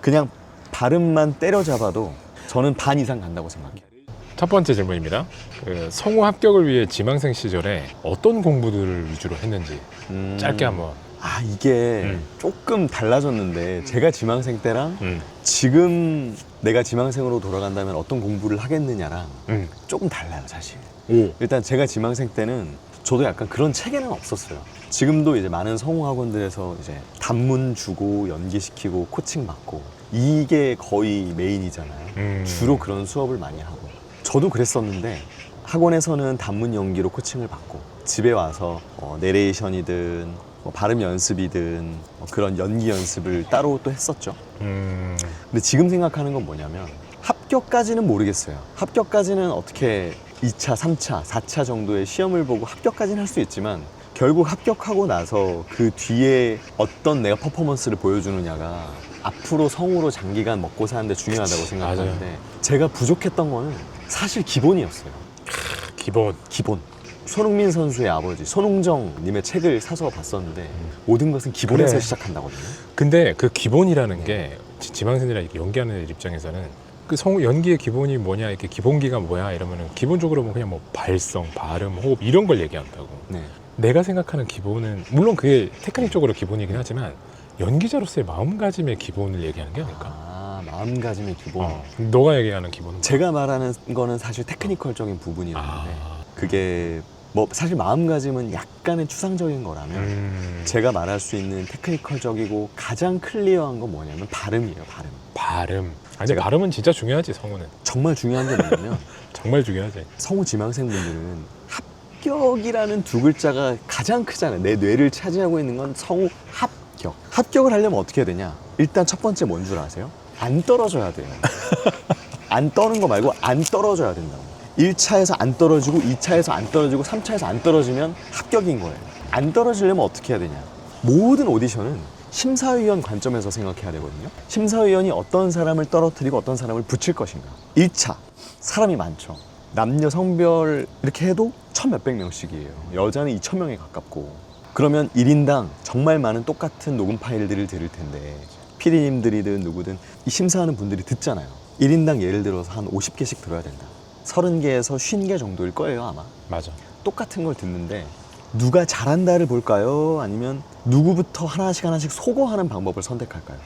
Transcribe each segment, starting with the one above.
그냥 발음만 때려잡아도 저는 반 이상 간다고 생각해요. 첫 번째 질문입니다. 그 성우 합격을 위해 지망생 시절에 어떤 공부들을 위주로 했는지 짧게 한번. 이게 조금 달라졌는데 제가 지망생 때랑 지금 내가 지망생으로 돌아간다면 어떤 공부를 하겠느냐랑 조금 달라요, 사실. 오. 일단 제가 지망생 때는 저도 약간 그런 체계는 없었어요. 지금도 이제 많은 성우 학원들에서 이제 단문 주고 연기시키고 코칭 받고 이게 거의 메인이잖아요. 주로 그런 수업을 많이 하고 저도 그랬었는데 학원에서는 단문 연기로 코칭을 받고 집에 와서 내레이션이든 발음 연습이든 그런 연기 연습을 따로 또 했었죠. 근데 지금 생각하는 건 뭐냐면 합격까지는 모르겠어요. 합격까지는 어떻게 2차, 3차, 4차 정도의 시험을 보고 합격까지는 할 수 있지만 결국 합격하고 나서 그 뒤에 어떤 내가 퍼포먼스를 보여주느냐가 앞으로 성우로 장기간 먹고 사는데 중요하다고 생각하는데 맞아요. 제가 부족했던 거는 사실 기본이었어요. 기본. 손흥민 선수의 아버지 손흥정 님의 책을 사서 봤었는데 모든 것은 기본에서 그래. 시작한다거든요. 근데 그 기본이라는 게 지망생이나 이렇게 연기하는 애들 입장에서는 그 성우 연기의 기본이 뭐냐, 이렇게 기본기가 뭐야 이러면은 기본적으로 뭐 그냥 뭐 발성, 발음, 호흡 이런 걸 얘기한다고. 네. 내가 생각하는 기본은 물론 그게 테크닉적으로 기본이긴 하지만 연기자로서의 마음가짐의 기본을 얘기하는 게 아닐까? 마음가짐의 기본. 너가 얘기하는 기본은 제가 말하는 거는 사실 테크니컬적인 부분이었는데 그게 뭐 사실 마음가짐은 약간의 추상적인 거라면 제가 말할 수 있는 테크니컬적이고 가장 클리어한 건 뭐냐면 발음이에요. 발음. 아니 발음은 진짜 중요하지, 성우는. 정말 중요한 게 뭐냐면 정말 중요하지. 성우 지망생분들은 합격이라는 두 글자가 가장 크잖아요. 내 뇌를 차지하고 있는 건 성우 합격. 합격을 하려면 어떻게 해야 되냐? 일단 첫 번째 뭔 줄 아세요? 안 떨어져야 돼요. 안 떠는 거 말고 안 떨어져야 된다고. 1차에서 안 떨어지고 2차에서 안 떨어지고 3차에서 안 떨어지면 합격인 거예요. 안 떨어지려면 어떻게 해야 되냐? 모든 오디션은 심사위원 관점에서 생각해야 되거든요. 심사위원이 어떤 사람을 떨어뜨리고 어떤 사람을 붙일 것인가. 1차 사람이 많죠. 남녀 성별 이렇게 해도 1,몇백 명씩이에요. 여자는 2,000명에 가깝고 그러면 1인당 정말 많은 똑같은 녹음 파일들을 들을 텐데 PD님들이든 누구든 이 심사하는 분들이 듣잖아요. 1인당 예를 들어서 한 50개씩 들어야 된다. 30개에서 50개 정도일 거예요, 아마. 맞아. 똑같은 걸 듣는데 누가 잘한다를 볼까요? 아니면 누구부터 하나씩 소거하는 방법을 선택할까요?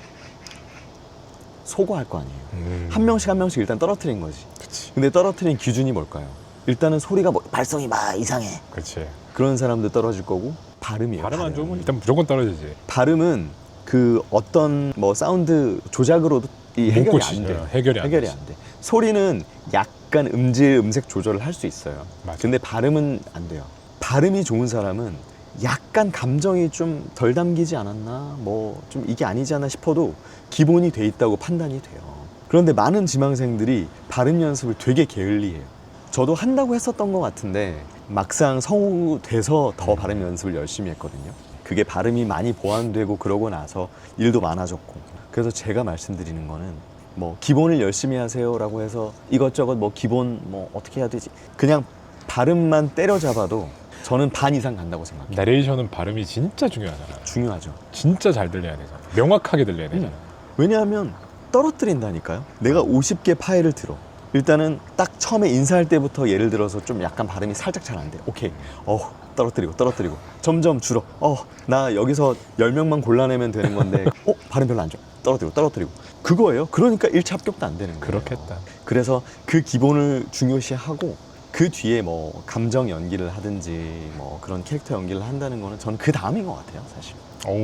소거할 거 아니에요. 한 명씩 일단 떨어뜨린 거지. 그치. 근데 떨어뜨린 기준이 뭘까요? 일단은 소리가 발성이 막 이상해. 그치. 그런 사람들 떨어질 거고 발음이에요. 발음 안 좋으면 일단 무조건 떨어지지. 발음은 그 어떤 뭐 사운드 조작으로도 이 해결이 안 돼. 해결이 안 되지. 돼. 소리는 약간 음질, 음색 조절을 할 수 있어요. 맞아. 근데 발음은 안 돼요. 발음이 좋은 사람은 약간 감정이 좀 덜 담기지 않았나? 뭐 좀 이게 아니지 않나 싶어도 기본이 돼 있다고 판단이 돼요. 그런데 많은 지망생들이 발음 연습을 되게 게을리해요. 저도 한다고 했었던 것 같은데 막상 성우 돼서 더 발음 연습을 열심히 했거든요. 그게 발음이 많이 보완되고 그러고 나서 일도 많아졌고. 그래서 제가 말씀드리는 거는 뭐 기본을 열심히 하세요라고 해서 이것저것 뭐 기본 뭐 어떻게 해야 되지? 그냥 발음만 때려잡아도 저는 반 이상 간다고 생각해요. 내레이션은 발음이 진짜 중요하잖아. 중요하죠. 진짜 잘 들려야 되잖아. 명확하게 들려야 되잖아. 왜냐하면 떨어뜨린다니까요. 내가 50개 파일을 들어. 일단은 딱 처음에 인사할 때부터 예를 들어서 좀 약간 발음이 살짝 잘 안 돼. 오케이. 떨어뜨리고 점점 줄어. 나 여기서 10명만 골라내면 되는 건데 발음 별로 안 좋아. 떨어뜨리고 그거예요. 그러니까 1차 합격도 안 되는 거예요. 그렇겠다. 그래서 그 기본을 중요시하고 그 뒤에 뭐 감정 연기를 하든지 뭐 그런 캐릭터 연기를 한다는 거는 저는 그 다음인 것 같아요, 사실.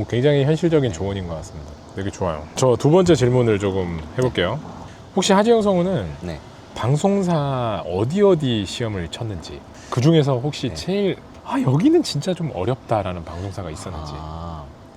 굉장히 현실적인 조언인 것 같습니다. 되게 좋아요. 저 두 번째 질문을 조금 해볼게요. 혹시 하지영 성우는 네. 방송사 어디 시험을 쳤는지, 그 중에서 혹시 제일 여기는 진짜 좀 어렵다라는 방송사가 있었는지.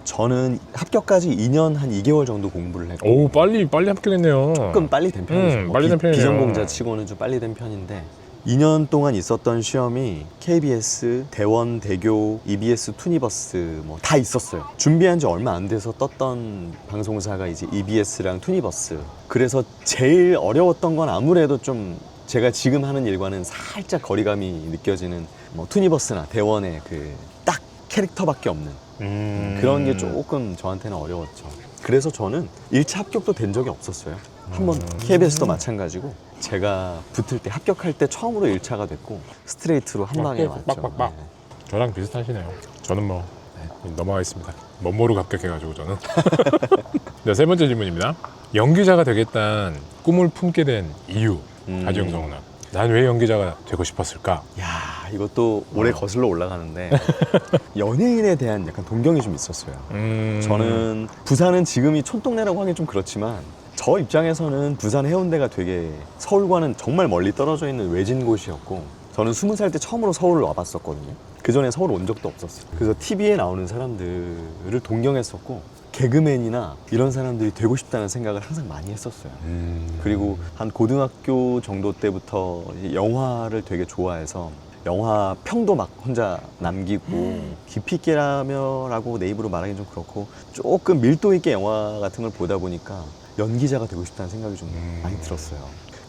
저는 합격까지 2년 한 2개월 정도 공부를 했고. 오, 빨리 합격했네요. 조금 빨리 된 편이죠. 빨리 된 편이네요. 비전공자 치고는 좀 빨리 된 편인데 2년 동안 있었던 시험이 KBS, 대원, 대교, EBS, 투니버스 뭐 다 있었어요. 준비한 지 얼마 안 돼서 떴던 방송사가 이제 EBS랑 투니버스. 그래서 제일 어려웠던 건 아무래도 좀 제가 지금 하는 일과는 살짝 거리감이 느껴지는 뭐 투니버스나 대원의 그 딱 캐릭터밖에 없는 그런 게 조금 저한테는 어려웠죠. 그래서 저는 1차 합격도 된 적이 없었어요. 한번 KBS도 마찬가지고 제가 붙을 때 합격할 때 처음으로 1차가 됐고 스트레이트로 한 방에 왔죠. 빡빡빡. 저랑 비슷하시네요. 저는 뭐 넘어가겠습니다. 못 모르고 합격해가지고 저는. 네, 세 번째 질문입니다. 연기자가 되겠다는 꿈을 품게 된 이유. 하지영 성우는 난 왜 연기자가 되고 싶었을까? 야, 이것도 오래 거슬러 올라가는데 연예인에 대한 약간 동경이 좀 있었어요. 저는 부산은 지금이 촌동네라고 하긴 좀 그렇지만 저 입장에서는 부산 해운대가 되게 서울과는 정말 멀리 떨어져 있는 외진 곳이었고 저는 20살 때 처음으로 서울을 와봤었거든요. 그전에 서울 온 적도 없었어요. 그래서 TV에 나오는 사람들을 동경했었고 개그맨이나 이런 사람들이 되고 싶다는 생각을 항상 많이 했었어요. 그리고 한 고등학교 정도 때부터 이제 영화를 되게 좋아해서 영화 평도 막 혼자 남기고 깊이 있게라며라고 내 입으로 말하기 좀 그렇고 조금 밀도 있게 영화 같은 걸 보다 보니까 연기자가 되고 싶다는 생각이 좀 많이 들었어요.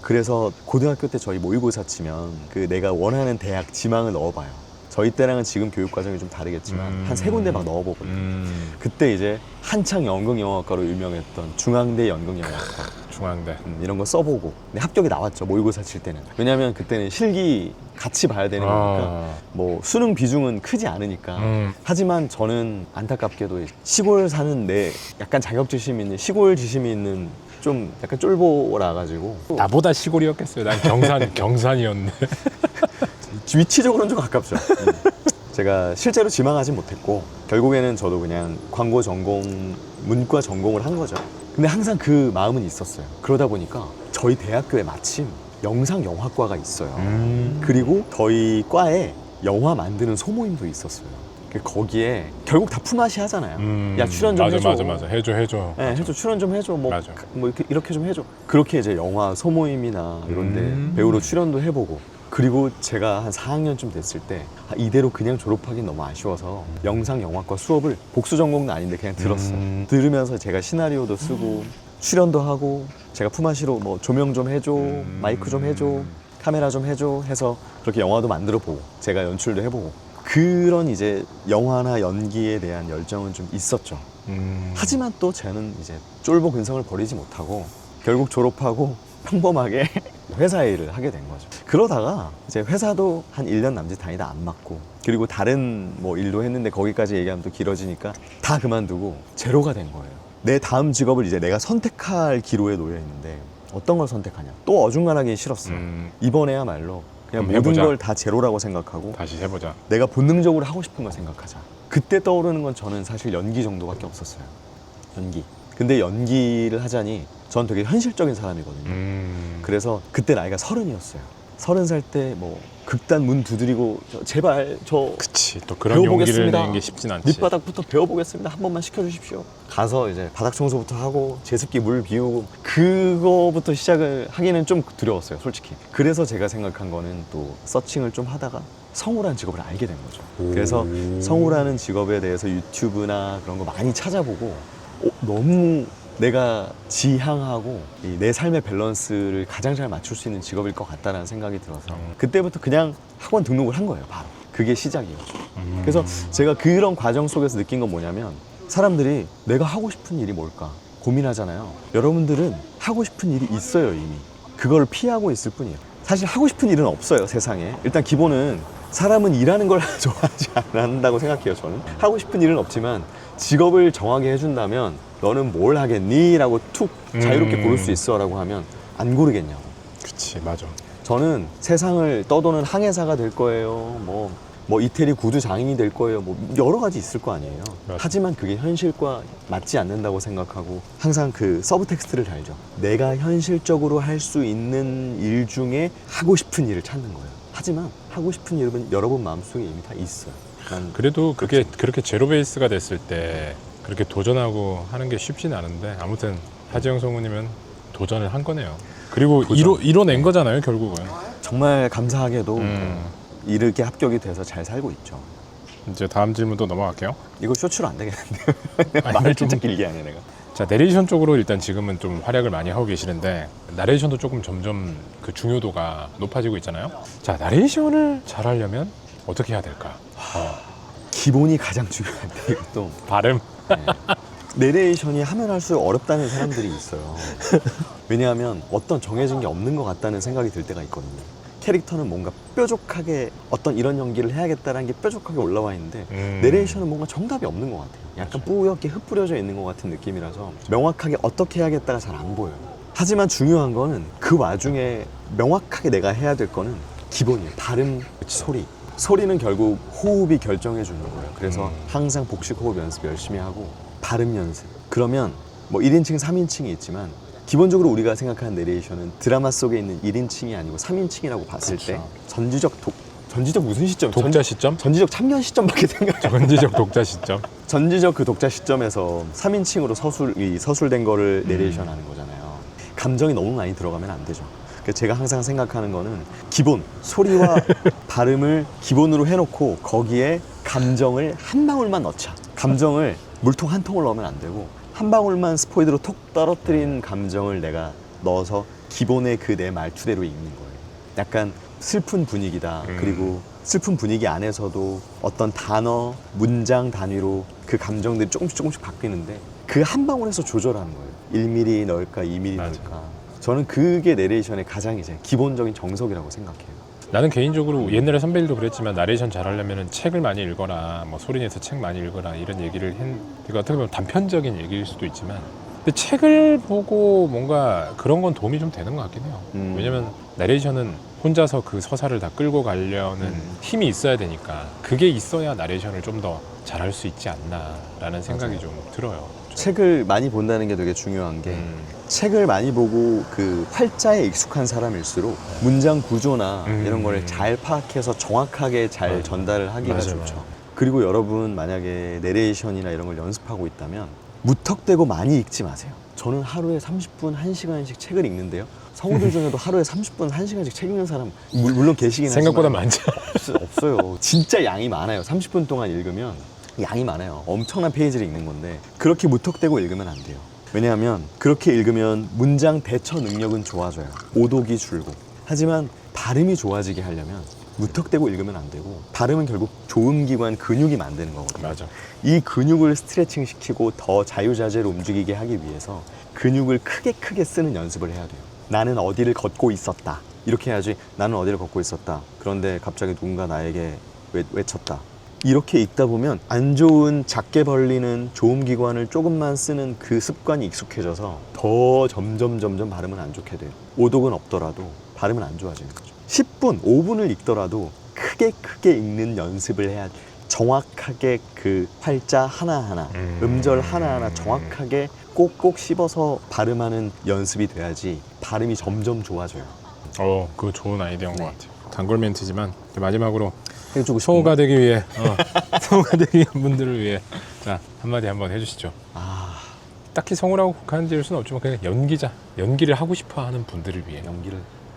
그래서 고등학교 때 저희 모의고사 치면 그 내가 원하는 대학 지망을 넣어봐요. 저희 때랑은 지금 교육 과정이 좀 다르겠지만 한 3군데 막 넣어보거든요. 그때 이제 한창 연극영화과로 유명했던 중앙대 연극영화과 중앙대. 이런 거 써보고 근데 합격이 나왔죠. 모의고사 칠 때는. 왜냐하면 그때는 실기 같이 봐야 되는 거니까 뭐 수능 비중은 크지 않으니까. 하지만 저는 안타깝게도 시골 사는 내 약간 자격지심 있는 시골 지심이 있는 좀 약간 쫄보라 가지고 나보다 시골이었겠어요. 난 경산이었네. 위치적으로는 좀 가깝죠. 제가 실제로 지망하진 못했고 결국에는 저도 그냥 광고 전공, 문과 전공을 한 거죠. 근데 항상 그 마음은 있었어요. 그러다 보니까 저희 대학교에 마침 영상영화과가 있어요. 그리고 저희 과에 영화 만드는 소모임도 있었어요. 거기에 결국 다 품앗이 하잖아요. 야 출연 좀 해줘. 맞아. 해줘. 네, 해줘. 출연 좀 해줘. 뭐 맞아. 이렇게 좀 해줘. 그렇게 이제 영화 소모임이나 이런데 배우로 출연도 해보고. 그리고 제가 한 4학년쯤 됐을 때 이대로 그냥 졸업하긴 너무 아쉬워서 영상영화과 수업을 복수 전공은 아닌데 그냥 들었어요. 들으면서 제가 시나리오도 쓰고 출연도 하고 제가 품앗이로 뭐 조명 좀 해줘, 마이크 좀 해줘, 카메라 좀 해줘 해서 그렇게 영화도 만들어 보고 제가 연출도 해보고 그런 이제 영화나 연기에 대한 열정은 좀 있었죠. 하지만 또 저는 이제 쫄보 근성을 버리지 못하고 결국 졸업하고 평범하게 회사 일을 하게 된 거죠. 그러다가 이제 회사도 한 1년 남짓 다니다 안 맞고 그리고 다른 뭐 일도 했는데 거기까지 얘기하면 또 길어지니까 다 그만두고 제로가 된 거예요. 내 다음 직업을 이제 내가 선택할 기로에 놓여 있는데 어떤 걸 선택하냐. 또 어중간하기 싫었어요. 이번에야말로 그냥 모든 해보자. 걸 다 제로라고 생각하고 다시 해보자. 내가 본능적으로 하고 싶은 걸 생각하자. 그때 떠오르는 건 저는 사실 연기 정도밖에 없었어요. 연기. 근데 연기를 하자니 전 되게 현실적인 사람이거든요. 그래서 그때 나이가 30이었어요. 30살 때 뭐 극단 문 두드리고 제발 저 그치. 또 그런 용기를 배워보겠습니다. 내는 게 쉽진 않지. 밑바닥부터 배워보겠습니다. 한 번만 시켜주십시오. 가서 이제 바닥 청소부터 하고 제습기 물 비우고 그거부터 시작을 하기는 좀 두려웠어요, 솔직히. 그래서 제가 생각한 거는 또 서칭을 좀 하다가 성우라는 직업을 알게 된 거죠. 그래서 성우라는 직업에 대해서 유튜브나 그런 거 많이 찾아보고 너무 내가 지향하고 내 삶의 밸런스를 가장 잘 맞출 수 있는 직업일 것 같다는 생각이 들어서 그때부터 그냥 학원 등록을 한 거예요, 바로. 그게 시작이었죠. 그래서 제가 그런 과정 속에서 느낀 건 뭐냐면 사람들이 내가 하고 싶은 일이 뭘까 고민하잖아요. 여러분들은 하고 싶은 일이 있어요, 이미. 그걸 피하고 있을 뿐이에요. 사실 하고 싶은 일은 없어요, 세상에. 일단 기본은 사람은 일하는 걸 좋아하지 않는다고 생각해요, 저는. 하고 싶은 일은 없지만 직업을 정하게 해준다면 너는 뭘 하겠니? 라고 툭 자유롭게 고를 수 있어 라고 하면 안 고르겠냐고. 그치, 맞아. 저는 세상을 떠도는 항해사가 될 거예요. 뭐 이태리 구두 장인이 될 거예요. 뭐 여러 가지 있을 거 아니에요. 맞아. 하지만 그게 현실과 맞지 않는다고 생각하고 항상 그 서브 텍스트를 달죠. 내가 현실적으로 할 수 있는 일 중에 하고 싶은 일을 찾는 거예요. 하지만 하고 싶은 일은 여러분 마음속에 이미 다 있어요. 그래도 그렇게 제로 베이스가 됐을 때 그렇게 도전하고 하는 게 쉽지는 않은데 아무튼 하지영 성우님은 도전을 한 거네요. 그리고 이뤄낸 거잖아요, 결국은. 정말 감사하게도 이렇게 합격이 돼서 잘 살고 있죠. 이제 다음 질문도 넘어갈게요. 이거 쇼츠로 안 되겠는데. 아니, 말을 좀- 진짜 길게 하네 내가. 자, 내레이션 쪽으로 일단 지금은 좀 활약을 많이 하고 계시는데 나레이션도 조금 점점 그 중요도가 높아지고 있잖아요. 자, 나레이션을 잘하려면 어떻게 해야 될까? 기본이 가장 중요한데 이것도 발음. 네. 내레이션이 하면 할수록 어렵다는 사람들이 있어요. 왜냐하면 어떤 정해진 게 없는 것 같다는 생각이 들 때가 있거든요. 캐릭터는 뭔가 뾰족하게 어떤 이런 연기를 해야겠다는 게 뾰족하게 올라와 있는데 내레이션은 뭔가 정답이 없는 것 같아요. 약간 뿌옇게 흩뿌려져 있는 것 같은 느낌이라서 명확하게 어떻게 해야겠다가 잘 안 보여요. 하지만 중요한 거는 그 와중에 명확하게 내가 해야 될 거는 기본이에요. 발음, 소리. 소리는 결국 호흡이 결정해 주는 거예요. 그래서 항상 복식 호흡 연습 열심히 하고 발음 연습. 그러면 뭐 1인칭, 3인칭이 있지만 기본적으로 우리가 생각하는 내레이션은 드라마 속에 있는 1인칭이 아니고 3인칭이라고 봤을 때 전지적 무슨 시점? 독자 시점? 전지적 참견 시점밖에 생각 안 나요. 전지적 독자 시점. 전지적 그 독자 시점에서 3인칭으로 서술된 거를 내레이션 하는 거잖아요. 감정이 너무 많이 들어가면 안 되죠. 그래서 제가 항상 생각하는 거는 기본, 소리와 발음을 기본으로 해놓고 거기에 감정을 한 방울만 넣자. 감정을 물통 한 통을 넣으면 안 되고 한 방울만 스포이드로 톡 떨어뜨린 감정을 내가 넣어서 기본의 그 내 말투대로 읽는 거예요. 약간 슬픈 분위기다. 그리고 슬픈 분위기 안에서도 어떤 단어, 문장 단위로 그 감정들이 조금씩 바뀌는데 그 한 방울에서 조절하는 거예요. 1mm 넣을까, 2mm 맞아. 넣을까. 저는 그게 내레이션의 가장 이제 기본적인 정석이라고 생각해요. 나는 개인적으로 옛날에 선배들도 그랬지만 나레이션 잘하려면 책을 많이 읽어라, 뭐 소리내서 책 많이 읽어라 이런 얘기를 되게 어떻게 보면 단편적인 얘기일 수도 있지만 근데 책을 보고 뭔가 그런 건 도움이 좀 되는 것 같긴 해요. 왜냐면 나레이션은 혼자서 그 서사를 다 끌고 가려는 힘이 있어야 되니까 그게 있어야 나레이션을 좀 더 잘할 수 있지 않나라는 생각이 좀 들어요. 책을 많이 본다는 게 되게 중요한 게 책을 많이 보고 그 활자에 익숙한 사람일수록 문장 구조나 이런 거를 잘 파악해서 정확하게 잘 전달을 하기가 맞아요, 좋죠. 맞아요. 그리고 여러분 만약에 내레이션이나 이런 걸 연습하고 있다면 무턱대고 많이 읽지 마세요. 저는 하루에 30분, 1시간씩 책을 읽는데요. 성우들 중에도 하루에 30분, 1시간씩 책 읽는 사람 물론 계시긴 하지만 생각보다 많죠. 없어요. 진짜 양이 많아요. 30분 동안 읽으면 양이 많아요. 엄청난 페이지를 읽는 건데 그렇게 무턱대고 읽으면 안 돼요. 왜냐하면 그렇게 읽으면 문장 대처 능력은 좋아져요. 오독이 줄고. 하지만 발음이 좋아지게 하려면 무턱대고 읽으면 안 되고 발음은 결국 조음기관 근육이 만드는 거거든요. 맞아. 이 근육을 스트레칭 시키고 더 자유자재로 움직이게 하기 위해서 근육을 크게 쓰는 연습을 해야 돼요. 나는 어디를 걷고 있었다. 이렇게 해야지. 나는 어디를 걷고 있었다. 그런데 갑자기 누군가 나에게 외쳤다. 이렇게 읽다 보면 안 좋은 작게 벌리는 조음기관을 조금만 쓰는 그 습관이 익숙해져서 더 점점 발음은 안 좋게 돼요. 오독은 없더라도 발음은 안 좋아지는 거죠. 10분, 5분을 읽더라도 크게 읽는 연습을 해야 돼. 정확하게 그 활자 하나하나, 음절 하나하나 정확하게 꼭꼭 씹어서 발음하는 연습이 돼야지 발음이 점점 좋아져요. 그거 좋은 아이디어인 것 같아요. 단골 멘트지만 마지막으로 해주고 싶은 성우가 되기 위해 성우가 되기 위한 분들을 위해 자 한마디 한번 해주시죠. 딱히 성우라고 국한지을 수는 없지만 그냥 연기를 하고 싶어하는 분들을 위해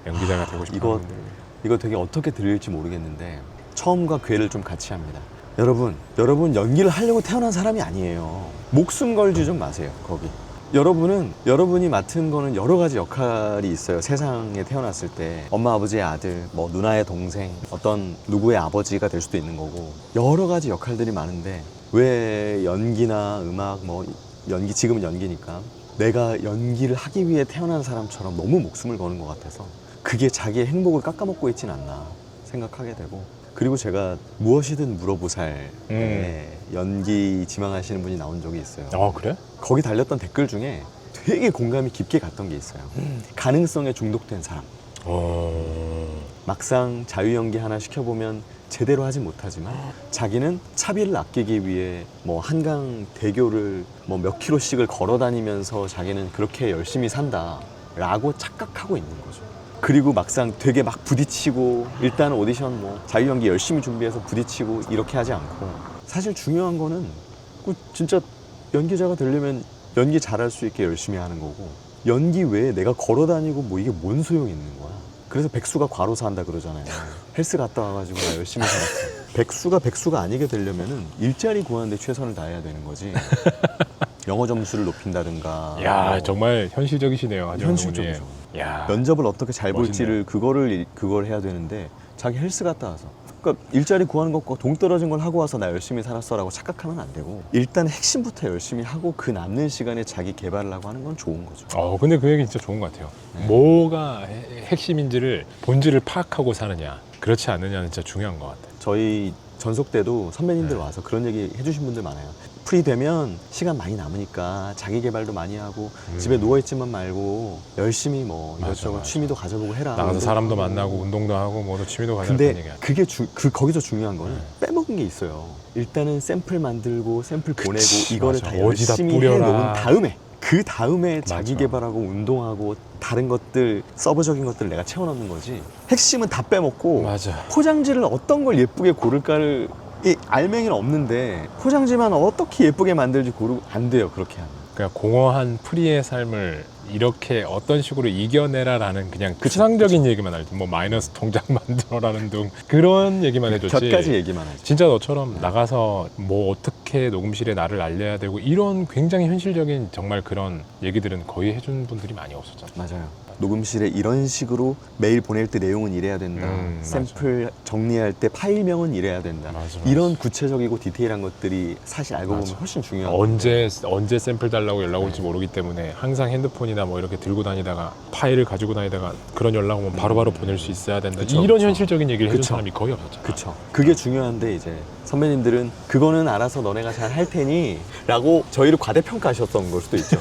연기자가 되고 싶어하는 분들을 위해. 이거 되게 어떻게 들릴지 모르겠는데 처음과 괴를 좀 같이 합니다. 여러분 연기를 하려고 태어난 사람이 아니에요. 목숨 걸지 좀 마세요. 거기 여러분이 맡은 거는 여러 가지 역할이 있어요. 세상에 태어났을 때 엄마 아버지의 아들, 뭐 누나의 동생, 어떤 누구의 아버지가 될 수도 있는 거고 여러 가지 역할들이 많은데 왜 연기나 음악, 뭐 연기, 지금은 연기니까 내가 연기를 하기 위해 태어난 사람처럼 너무 목숨을 거는 것 같아서 그게 자기의 행복을 깎아먹고 있진 않나 생각하게 되고, 그리고 제가 무엇이든 물어보살에 연기 지망하시는 분이 나온 적이 있어요. 그래? 거기 달렸던 댓글 중에 되게 공감이 깊게 갔던 게 있어요. 가능성에 중독된 사람. 막상 자유연기 하나 시켜보면 제대로 하진 못하지만 자기는 차비를 아끼기 위해 뭐 한강 대교를 뭐 몇 킬로씩을 걸어 다니면서 자기는 그렇게 열심히 산다 라고 착각하고 있는 거죠. 그리고 막상 되게 막 부딪히고 일단 오디션 뭐 자유연기 열심히 준비해서 부딪히고 이렇게 하지 않고, 사실 중요한 거는 진짜 연기자가 되려면 연기 잘할 수 있게 열심히 하는 거고, 연기 외에 내가 걸어 다니고 뭐 이게 뭔 소용이 있는 거야. 그래서 백수가 과로사 한다 그러잖아요. 헬스 갔다 와가지고 나 열심히 살았어. 백수가 아니게 되려면은 일자리 구하는데 최선을 다해야 되는 거지. 영어 점수를 높인다든가. 야, 정말 현실적이시네요. 현실적이죠. 야. 면접을 어떻게 잘 멋있네요. 볼지를 그걸 해야 되는데 자기 헬스 갔다 와서. 그러니까 일자리 구하는 것과 동떨어진 걸 하고 와서 나 열심히 살았어라고 착각하면 안 되고 일단 핵심부터 열심히 하고 그 남는 시간에 자기 개발을 하고 하는 건 좋은 거죠. 근데 그 얘기 진짜 좋은 것 같아요. 뭐가 핵심인지를 본질을 파악하고 사느냐, 그렇지 않느냐는 진짜 중요한 것 같아요. 저희 전속 때도 선배님들 와서 그런 얘기 해주신 분들 많아요. 프리 되면 시간 많이 남으니까 자기 개발도 많이 하고 집에 누워있지만 말고 열심히 뭐 이것저것 맞아. 취미도 가져보고 해라. 나가서 사람도 운동하고. 만나고 운동도 하고 뭐도 취미도 가져야 근데 얘기야. 그게 거기서 중요한 거는 빼먹은 게 있어요. 일단은 샘플 만들고 샘플 보내고 이거를 맞아. 다 어디다 열심히 뿌려라. 해놓은 다음에 그 다음에 자기 맞아. 개발하고 운동하고 다른 것들 서브적인 것들 내가 채워넣는 거지. 핵심은 다 빼먹고 맞아. 포장지를 어떤 걸 예쁘게 고를까를 이 알맹이는 없는데 포장지만 어떻게 예쁘게 만들지 고르고 안 돼요. 그렇게 하면. 그러니까 공허한 프리의 삶을 이렇게 어떤 식으로 이겨내라라는 그냥 그쵸, 추상적인 얘기만 하지, 뭐 마이너스 통장 만들어라는 등 그런 얘기만 해줬지. 곁까지 얘기만 하죠. 진짜 너처럼 나가서 뭐 어떻게 녹음실에 나를 알려야 되고 이런 굉장히 현실적인 정말 그런 얘기들은 거의 해준 분들이 많이 없었잖아. 맞아요. 녹음실에 이런 식으로 메일 보낼 때 내용은 이래야 된다. 샘플 정리할 때 파일명은 이래야 된다. 맞아. 이런 구체적이고 디테일한 것들이 사실 알고 보면 맞아. 훨씬 중요한 언제 샘플 달라고 연락 올지 모르기 때문에 항상 핸드폰이나 뭐 이렇게 들고 다니다가 파일을 가지고 다니다가 그런 연락 오면 바로바로 보낼 수 있어야 된다. 그쵸, 이런 그쵸. 현실적인 얘기를 해준 그쵸. 사람이 거의 없었잖아. 그쵸. 그게 중요한데 이제 선배님들은 그거는 알아서 너네가 잘 할 테니 라고 저희를 과대평가하셨던 걸 수도 있죠.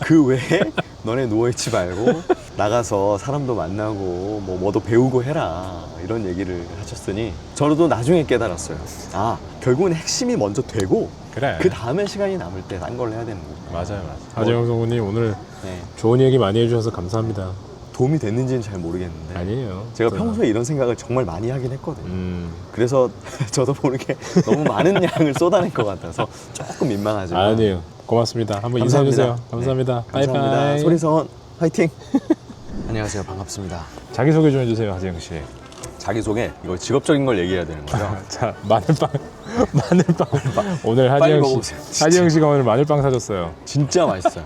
그 외에 너네 누워있지 말고 나가서 사람도 만나고 뭐도 배우고 해라 이런 얘기를 하셨으니 저도 나중에 깨달았어요. 아 결국은 핵심이 먼저 되고 그래. 그 다음에 시간이 남을 때 딴 걸 해야 되는 거고. 맞아요. 하재영 성우님 오늘 네. 좋은 얘기 많이 해주셔서 감사합니다. 도움이 됐는지는 잘 모르겠는데 아니에요. 제가 그러나. 평소에 이런 생각을 정말 많이 하긴 했거든요. 그래서 저도 모르게 너무 많은 양을 쏟아낸 것 같아서 조금 민망하지만 아니에요. 고맙습니다. 한번 감사합니다. 인사해주세요. 감사합니다. 네, 감사합니다. 바이바이. 소리선 화이팅. 안녕하세요. 반갑습니다. 자기소개 좀 해주세요, 하재영 씨. 자기소개 이거 직업적인 걸 얘기해야 되는 거죠? 자, 마늘빵. 마늘빵. 오늘 빨리 하재영 먹어보세요, 씨. 진짜. 하재영 씨가 오늘 마늘빵 사줬어요. 진짜 맛있어요.